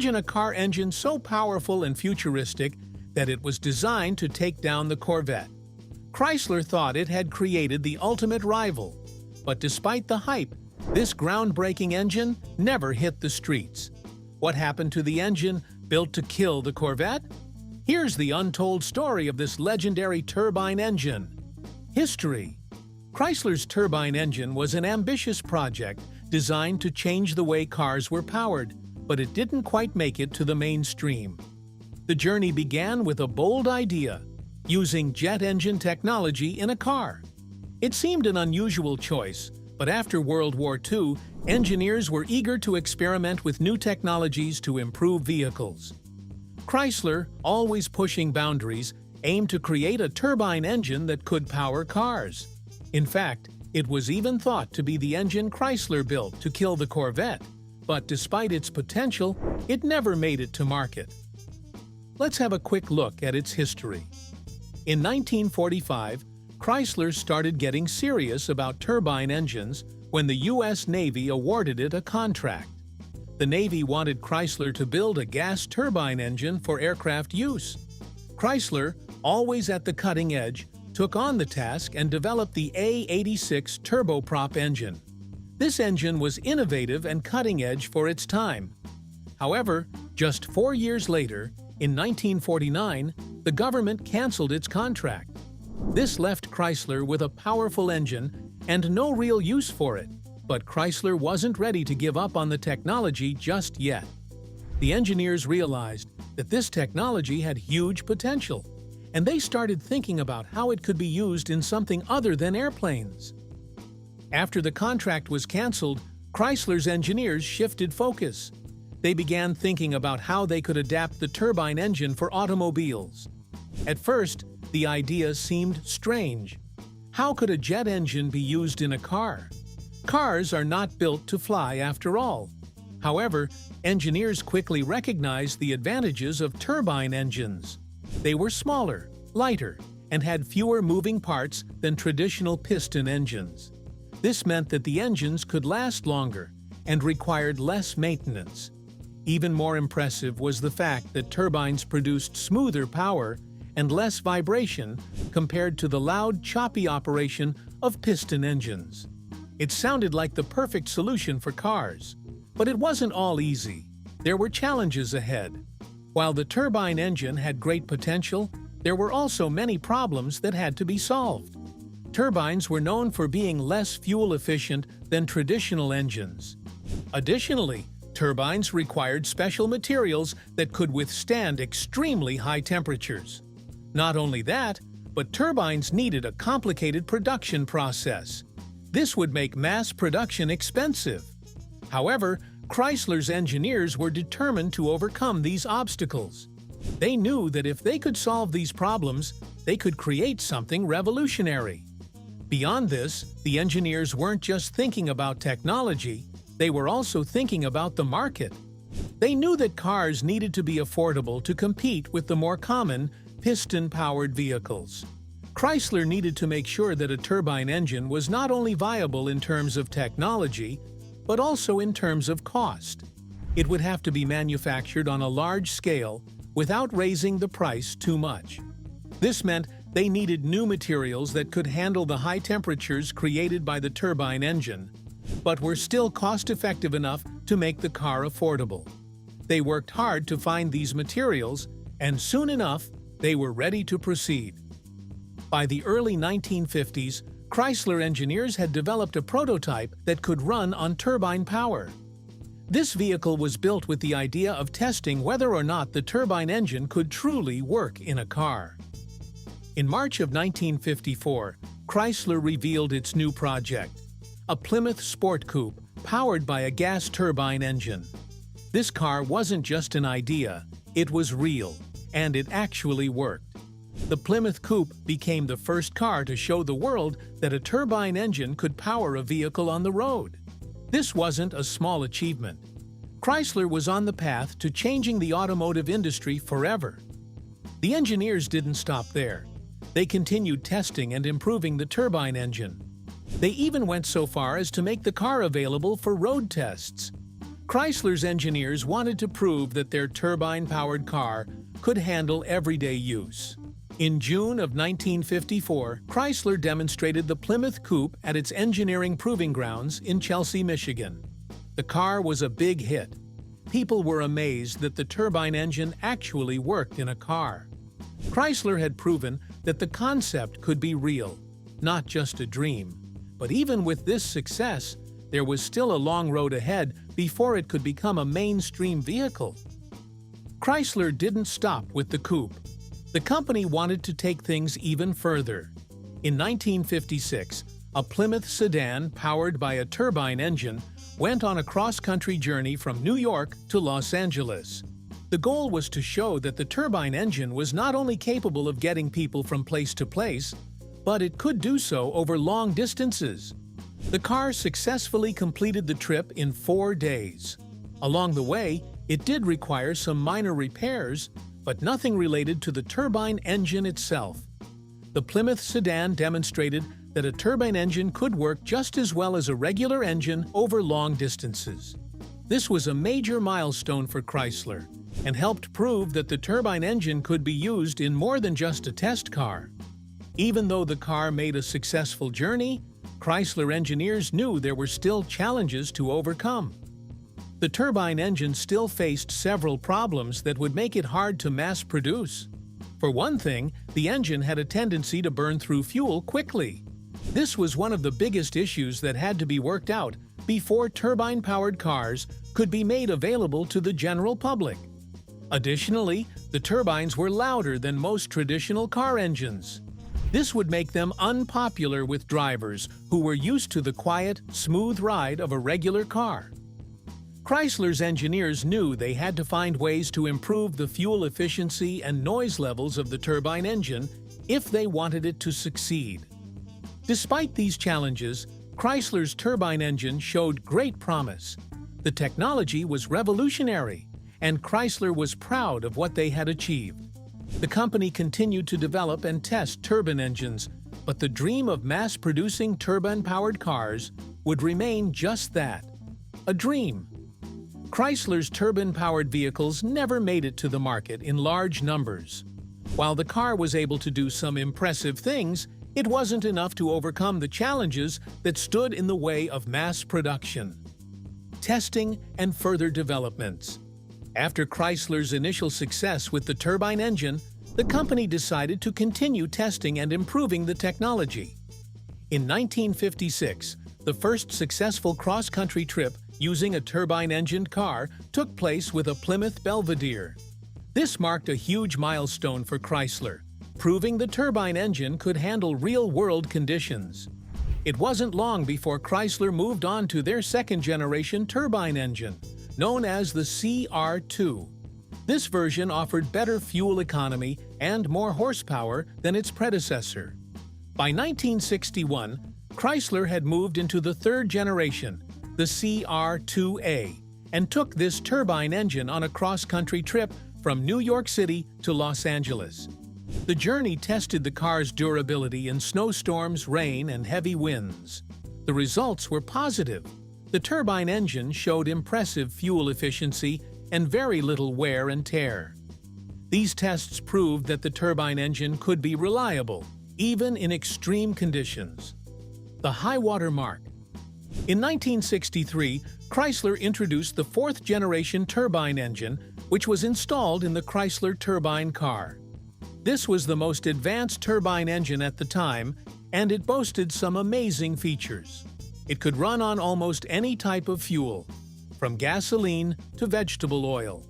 Imagine a car engine so powerful and futuristic that it was designed to take down the Corvette. Chrysler thought it had created the ultimate rival. But despite the hype, this groundbreaking engine never hit the streets. What happened to the engine built to kill the Corvette? Here's the untold story of this legendary turbine engine. History. Chrysler's turbine engine was an ambitious project designed to change the way cars were powered, but it didn't quite make it to the mainstream. The journey began with a bold idea: using jet engine technology in a car. It seemed an unusual choice, but after World War II, engineers were eager to experiment with new technologies to improve vehicles. Chrysler, always pushing boundaries, aimed to create a turbine engine that could power cars. In fact, it was even thought to be the engine Chrysler built to kill the Corvette, but despite its potential, it never made it to market. Let's have a quick look at its history. In 1945, Chrysler started getting serious about turbine engines when the U.S. Navy awarded it a contract. The Navy wanted Chrysler to build a gas turbine engine for aircraft use. Chrysler, always at the cutting edge, took on the task and developed the A86 turboprop engine. This engine was innovative and cutting-edge for its time. However, just 4 years later, in 1949, the government canceled its contract. This left Chrysler with a powerful engine and no real use for it, but Chrysler wasn't ready to give up on the technology just yet. The engineers realized that this technology had huge potential, and they started thinking about how it could be used in something other than airplanes. After the contract was canceled, Chrysler's engineers shifted focus. They began thinking about how they could adapt the turbine engine for automobiles. At first, the idea seemed strange. How could a jet engine be used in a car? Cars are not built to fly after all. However, engineers quickly recognized the advantages of turbine engines. They were smaller, lighter, and had fewer moving parts than traditional piston engines. This meant that the engines could last longer and required less maintenance. Even more impressive was the fact that turbines produced smoother power and less vibration compared to the loud, choppy operation of piston engines. It sounded like the perfect solution for cars. But it wasn't all easy. There were challenges ahead. While the turbine engine had great potential, there were also many problems that had to be solved. Turbines were known for being less fuel efficient than traditional engines. Additionally, turbines required special materials that could withstand extremely high temperatures. Not only that, but turbines needed a complicated production process. This would make mass production expensive. However, Chrysler's engineers were determined to overcome these obstacles. They knew that if they could solve these problems, they could create something revolutionary. Beyond this, the engineers weren't just thinking about technology, they were also thinking about the market. They knew that cars needed to be affordable to compete with the more common, piston-powered vehicles. Chrysler needed to make sure that a turbine engine was not only viable in terms of technology, but also in terms of cost. It would have to be manufactured on a large scale without raising the price too much. This meant they needed new materials that could handle the high temperatures created by the turbine engine, but were still cost-effective enough to make the car affordable. They worked hard to find these materials, and soon enough, they were ready to proceed. By the early 1950s, Chrysler engineers had developed a prototype that could run on turbine power. This vehicle was built with the idea of testing whether or not the turbine engine could truly work in a car. In March of 1954, Chrysler revealed its new project, a Plymouth Sport Coupe powered by a gas turbine engine. This car wasn't just an idea, it was real, and it actually worked. The Plymouth Coupe became the first car to show the world that a turbine engine could power a vehicle on the road. This wasn't a small achievement. Chrysler was on the path to changing the automotive industry forever. The engineers didn't stop there. They continued testing and improving the turbine engine. They even went so far as to make the car available for road tests. Chrysler's engineers wanted to prove that their turbine-powered car could handle everyday use. In June of 1954, Chrysler demonstrated the Plymouth Coupe at its engineering proving grounds in Chelsea, Michigan. The car was a big hit. People were amazed that the turbine engine actually worked in a car. Chrysler had proven that the concept could be real, not just a dream. But even with this success, there was still a long road ahead before it could become a mainstream vehicle. Chrysler didn't stop with the coupe. The company wanted to take things even further. In 1956, a Plymouth sedan powered by a turbine engine went on a cross-country journey from New York to Los Angeles. The goal was to show that the turbine engine was not only capable of getting people from place to place, but it could do so over long distances. The car successfully completed the trip in 4 days. Along the way, it did require some minor repairs, but nothing related to the turbine engine itself. The Plymouth sedan demonstrated that a turbine engine could work just as well as a regular engine over long distances. This was a major milestone for Chrysler and helped prove that the turbine engine could be used in more than just a test car. Even though the car made a successful journey, Chrysler engineers knew there were still challenges to overcome. The turbine engine still faced several problems that would make it hard to mass produce. For one thing, the engine had a tendency to burn through fuel quickly. This was one of the biggest issues that had to be worked out before turbine-powered cars could be made available to the general public. Additionally, the turbines were louder than most traditional car engines. This would make them unpopular with drivers who were used to the quiet, smooth ride of a regular car. Chrysler's engineers knew they had to find ways to improve the fuel efficiency and noise levels of the turbine engine if they wanted it to succeed. Despite these challenges, Chrysler's turbine engine showed great promise. The technology was revolutionary, and Chrysler was proud of what they had achieved. The company continued to develop and test turbine engines, but the dream of mass-producing turbine-powered cars would remain just that, a dream. Chrysler's turbine-powered vehicles never made it to the market in large numbers. While the car was able to do some impressive things, it wasn't enough to overcome the challenges that stood in the way of mass production. Testing and further developments. After Chrysler's initial success with the turbine engine, the company decided to continue testing and improving the technology. In 1956, the first successful cross-country trip using a turbine-engined car took place with a Plymouth Belvedere. This marked a huge milestone for Chrysler, proving the turbine engine could handle real-world conditions. It wasn't long before Chrysler moved on to their second-generation turbine engine, known as the CR2. This version offered better fuel economy and more horsepower than its predecessor. By 1961, Chrysler had moved into the third generation, the CR2A, and took this turbine engine on a cross-country trip from New York City to Los Angeles. The journey tested the car's durability in snowstorms, rain, and heavy winds. The results were positive. The turbine engine showed impressive fuel efficiency and very little wear and tear. These tests proved that the turbine engine could be reliable, even in extreme conditions. The high-water mark. In 1963, Chrysler introduced the fourth-generation turbine engine, which was installed in the Chrysler turbine car. This was the most advanced turbine engine at the time, and it boasted some amazing features. It could run on almost any type of fuel, from gasoline to vegetable oil.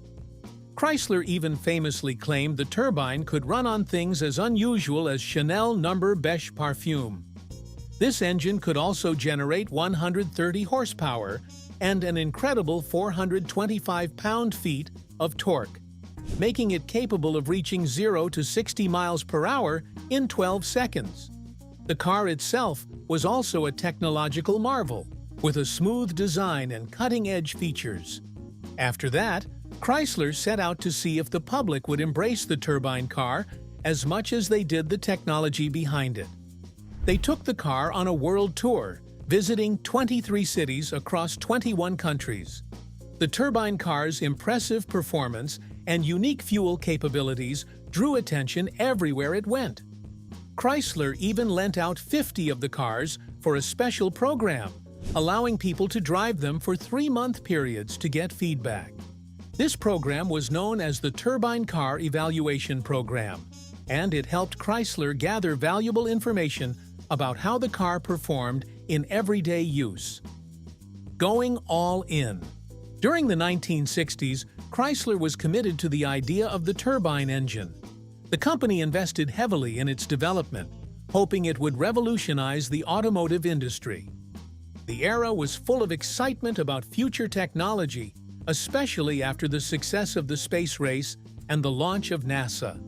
Chrysler even famously claimed the turbine could run on things as unusual as Chanel No. Beige perfume. This engine could also generate 130 horsepower and an incredible 425 pound-feet of torque, making it capable of reaching 0 to 60 miles per hour in 12 seconds. The car itself was also a technological marvel, with a smooth design and cutting-edge features. After that, Chrysler set out to see if the public would embrace the turbine car as much as they did the technology behind it. They took the car on a world tour, visiting 23 cities across 21 countries. The turbine car's impressive performance and unique fuel capabilities drew attention everywhere it went. Chrysler even lent out 50 of the cars for a special program, allowing people to drive them for 3-month periods to get feedback. This program was known as the Turbine Car Evaluation Program, and it helped Chrysler gather valuable information about how the car performed in everyday use. Going all in. During the 1960s, Chrysler was committed to the idea of the turbine engine. The company invested heavily in its development, hoping it would revolutionize the automotive industry. The era was full of excitement about future technology, especially after the success of the space race and the launch of NASA.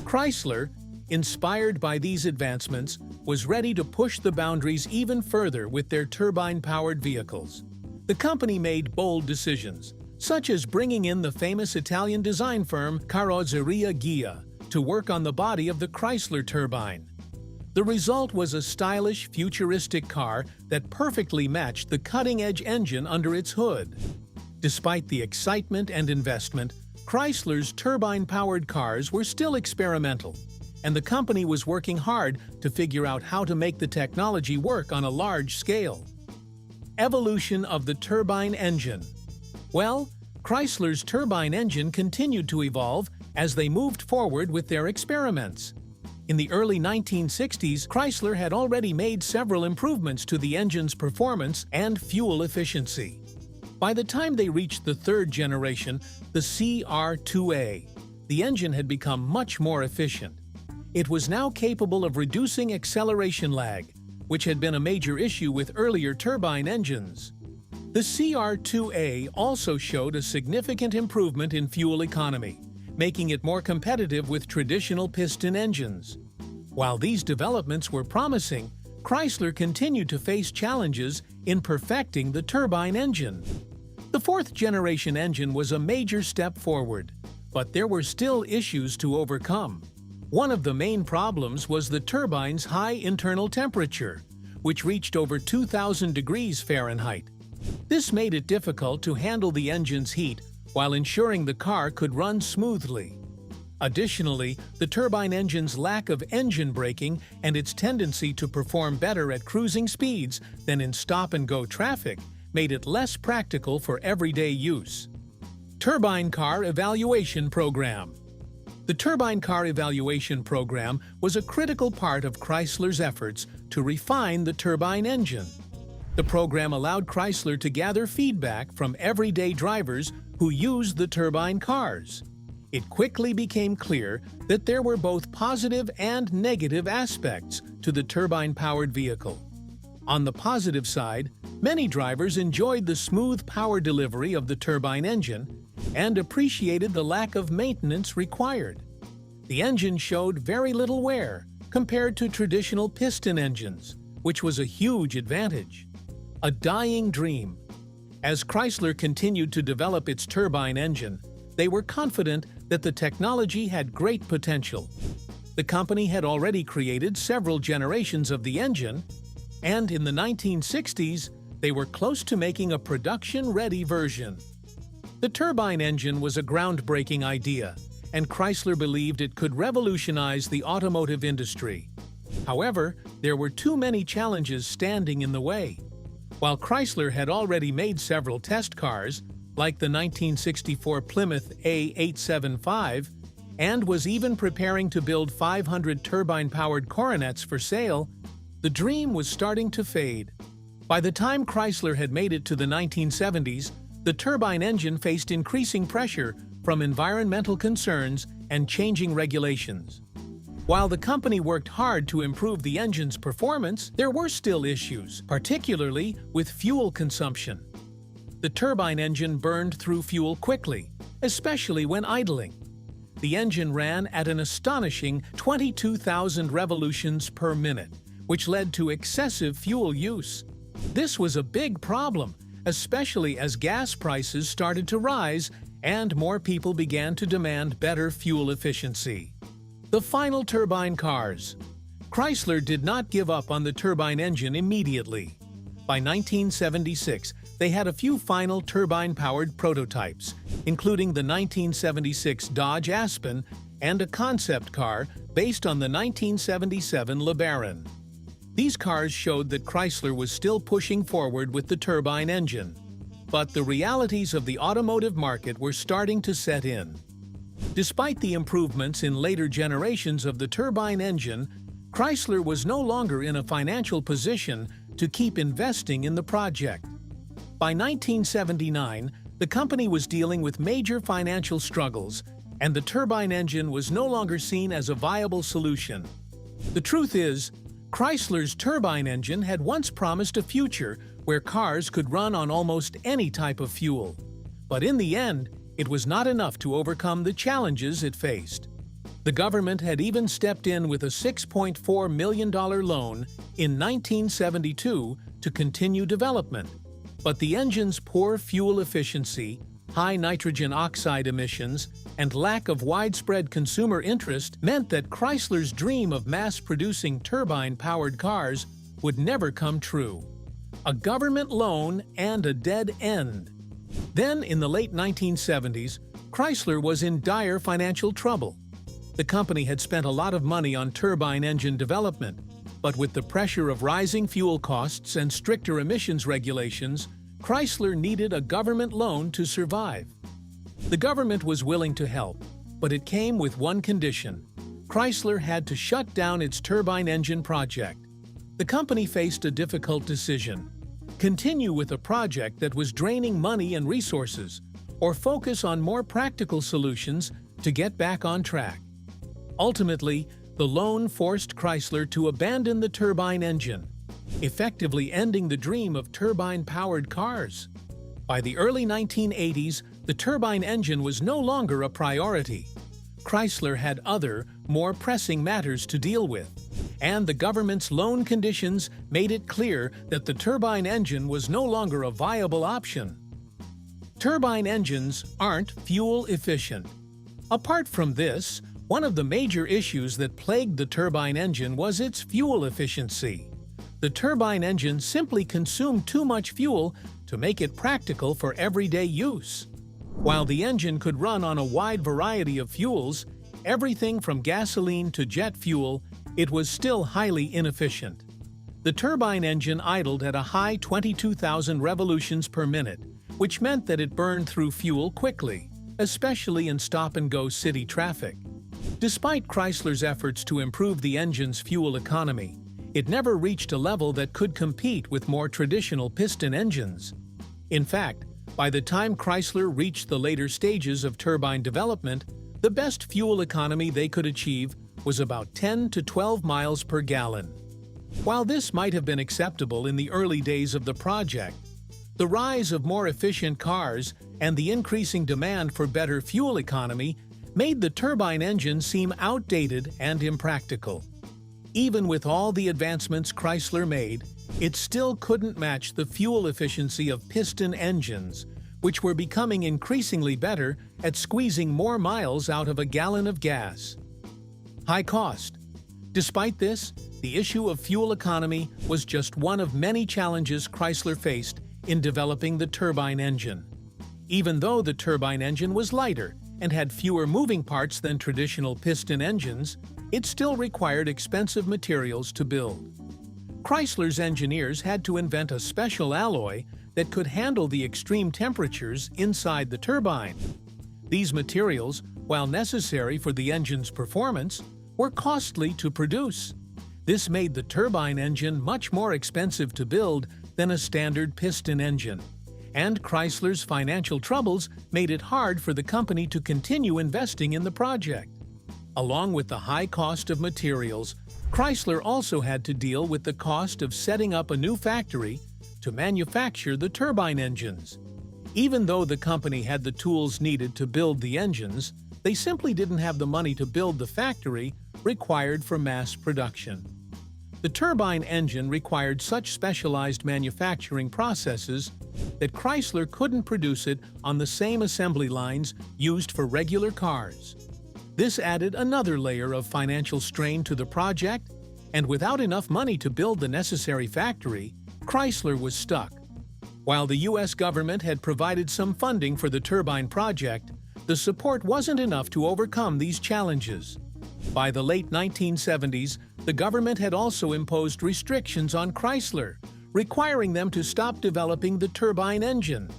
Chrysler, inspired by these advancements, was ready to push the boundaries even further with their turbine-powered vehicles. The company made bold decisions, such as bringing in the famous Italian design firm Carrozzeria Ghia to work on the body of the Chrysler turbine. The result was a stylish, futuristic car that perfectly matched the cutting-edge engine under its hood. Despite the excitement and investment, Chrysler's turbine-powered cars were still experimental, and the company was working hard to figure out how to make the technology work on a large scale. Evolution of the turbine engine. Well, Chrysler's turbine engine continued to evolve as they moved forward with their experiments. In the early 1960s, Chrysler had already made several improvements to the engine's performance and fuel efficiency. By the time they reached the third generation, the CR2A, the engine had become much more efficient. It was now capable of reducing acceleration lag, which had been a major issue with earlier turbine engines. The CR2A also showed a significant improvement in fuel economy, making it more competitive with traditional piston engines. While these developments were promising, Chrysler continued to face challenges in perfecting the turbine engine. The fourth-generation engine was a major step forward, but there were still issues to overcome. One of the main problems was the turbine's high internal temperature, which reached over 2,000 degrees Fahrenheit. This made it difficult to handle the engine's heat while ensuring the car could run smoothly. Additionally, the turbine engine's lack of engine braking and its tendency to perform better at cruising speeds than in stop-and-go traffic made it less practical for everyday use. Turbine Car Evaluation Program. The Turbine Car Evaluation Program was a critical part of Chrysler's efforts to refine the turbine engine. The program allowed Chrysler to gather feedback from everyday drivers who used the turbine cars. It quickly became clear that there were both positive and negative aspects to the turbine-powered vehicle. On the positive side, many drivers enjoyed the smooth power delivery of the turbine engine and appreciated the lack of maintenance required. The engine showed very little wear compared to traditional piston engines, which was a huge advantage. A dying dream. As Chrysler continued to develop its turbine engine, they were confident that the technology had great potential. The company had already created several generations of the engine, and in the 1960s, they were close to making a production-ready version. The turbine engine was a groundbreaking idea, and Chrysler believed it could revolutionize the automotive industry. However, there were too many challenges standing in the way. While Chrysler had already made several test cars, like the 1964 Plymouth A875, and was even preparing to build 500 turbine-powered Coronets for sale, the dream was starting to fade. By the time Chrysler had made it to the 1970s, the turbine engine faced increasing pressure from environmental concerns and changing regulations. While the company worked hard to improve the engine's performance, there were still issues, particularly with fuel consumption. The turbine engine burned through fuel quickly, especially when idling. The engine ran at an astonishing 22,000 revolutions per minute, which led to excessive fuel use. This was a big problem, especially as gas prices started to rise and more people began to demand better fuel efficiency. The final turbine cars. Chrysler did not give up on the turbine engine immediately. By 1976, they had a few final turbine-powered prototypes, including the 1976 Dodge Aspen and a concept car based on the 1977 LeBaron. These cars showed that Chrysler was still pushing forward with the turbine engine. But the realities of the automotive market were starting to set in. Despite the improvements in later generations of the turbine engine, Chrysler was no longer in a financial position to keep investing in the project. By 1979, the company was dealing with major financial struggles, and the turbine engine was no longer seen as a viable solution. The truth is, Chrysler's turbine engine had once promised a future where cars could run on almost any type of fuel. But in the end, it was not enough to overcome the challenges it faced. The government had even stepped in with a $6.4 million loan in 1972 to continue development. But the engine's poor fuel efficiency, high nitrogen oxide emissions, and lack of widespread consumer interest meant that Chrysler's dream of mass-producing turbine-powered cars would never come true. A government loan and a dead end. Then, in the late 1970s, Chrysler was in dire financial trouble. The company had spent a lot of money on turbine engine development, but with the pressure of rising fuel costs and stricter emissions regulations, Chrysler needed a government loan to survive. The government was willing to help, but it came with one condition. Chrysler had to shut down its turbine engine project. The company faced a difficult decision: continue with a project that was draining money and resources, or focus on more practical solutions to get back on track. Ultimately, the loan forced Chrysler to abandon the turbine engine, effectively ending the dream of turbine-powered cars. By the early 1980s, the turbine engine was no longer a priority. Chrysler had other, more pressing matters to deal with, and the government's loan conditions made it clear that the turbine engine was no longer a viable option. Turbine engines aren't fuel efficient. Apart from this, one of the major issues that plagued the turbine engine was its fuel efficiency. The turbine engine simply consumed too much fuel to make it practical for everyday use. While the engine could run on a wide variety of fuels, everything from gasoline to jet fuel, it was still highly inefficient. The turbine engine idled at a high 22,000 revolutions per minute, which meant that it burned through fuel quickly, especially in stop-and-go city traffic. Despite Chrysler's efforts to improve the engine's fuel economy, it never reached a level that could compete with more traditional piston engines. In fact, by the time Chrysler reached the later stages of turbine development, the best fuel economy they could achieve was about 10 to 12 miles per gallon. While this might have been acceptable in the early days of the project, the rise of more efficient cars and the increasing demand for better fuel economy made the turbine engine seem outdated and impractical. Even with all the advancements Chrysler made, it still couldn't match the fuel efficiency of piston engines, which were becoming increasingly better at squeezing more miles out of a gallon of gas. High cost. Despite this, the issue of fuel economy was just one of many challenges Chrysler faced in developing the turbine engine. Even though the turbine engine was lighter and had fewer moving parts than traditional piston engines, it still required expensive materials to build. Chrysler's engineers had to invent a special alloy that could handle the extreme temperatures inside the turbine. These materials, while necessary for the engine's performance, were costly to produce. This made the turbine engine much more expensive to build than a standard piston engine, and Chrysler's financial troubles made it hard for the company to continue investing in the project. Along with the high cost of materials, Chrysler also had to deal with the cost of setting up a new factory to manufacture the turbine engines. Even though the company had the tools needed to build the engines, they simply didn't have the money to build the factory required for mass production. The turbine engine required such specialized manufacturing processes that Chrysler couldn't produce it on the same assembly lines used for regular cars. This added another layer of financial strain to the project, and without enough money to build the necessary factory, Chrysler was stuck. While the U.S. government had provided some funding for the turbine project, the support wasn't enough to overcome these challenges. By the late 1970s, the government had also imposed restrictions on Chrysler, requiring them to stop developing the turbine engine.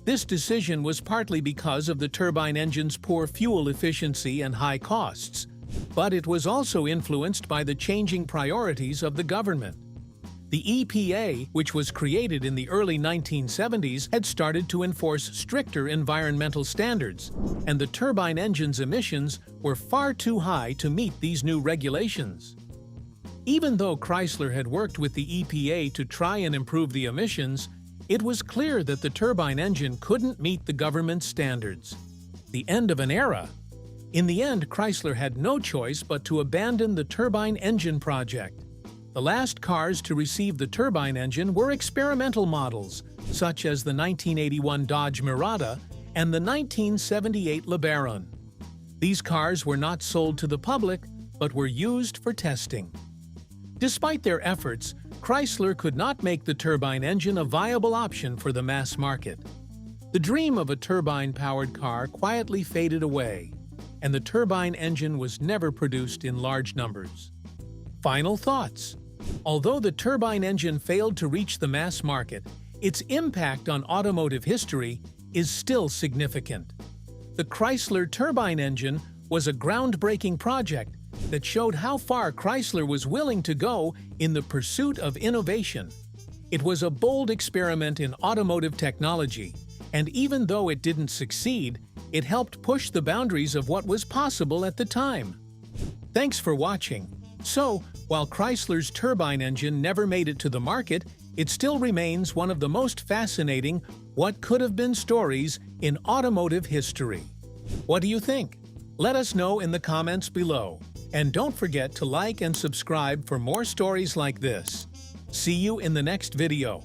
This decision was partly because of the turbine engine's poor fuel efficiency and high costs, but it was also influenced by the changing priorities of the government. The EPA, which was created in the early 1970s, had started to enforce stricter environmental standards, and the turbine engine's emissions were far too high to meet these new regulations. Even though Chrysler had worked with the EPA to try and improve the emissions, it was clear that the turbine engine couldn't meet the government's standards. The end of an era. In the end, Chrysler had no choice but to abandon the turbine engine project. The last cars to receive the turbine engine were experimental models, such as the 1981 Dodge Mirada and the 1978 LeBaron. These cars were not sold to the public, but were used for testing. Despite their efforts, Chrysler could not make the turbine engine a viable option for the mass market. The dream of a turbine-powered car quietly faded away, and the turbine engine was never produced in large numbers. Final thoughts. Although the turbine engine failed to reach the mass market, its impact on automotive history is still significant. The Chrysler turbine engine was a groundbreaking project that showed how far Chrysler was willing to go in the pursuit of innovation. It was a bold experiment in automotive technology, and even though it didn't succeed, it helped push the boundaries of what was possible at the time. Thanks for watching. So, while Chrysler's turbine engine never made it to the market, it still remains one of the most fascinating what-could-have-been stories in automotive history. What do you think? Let us know in the comments below. And don't forget to like and subscribe for more stories like this. See you in the next video.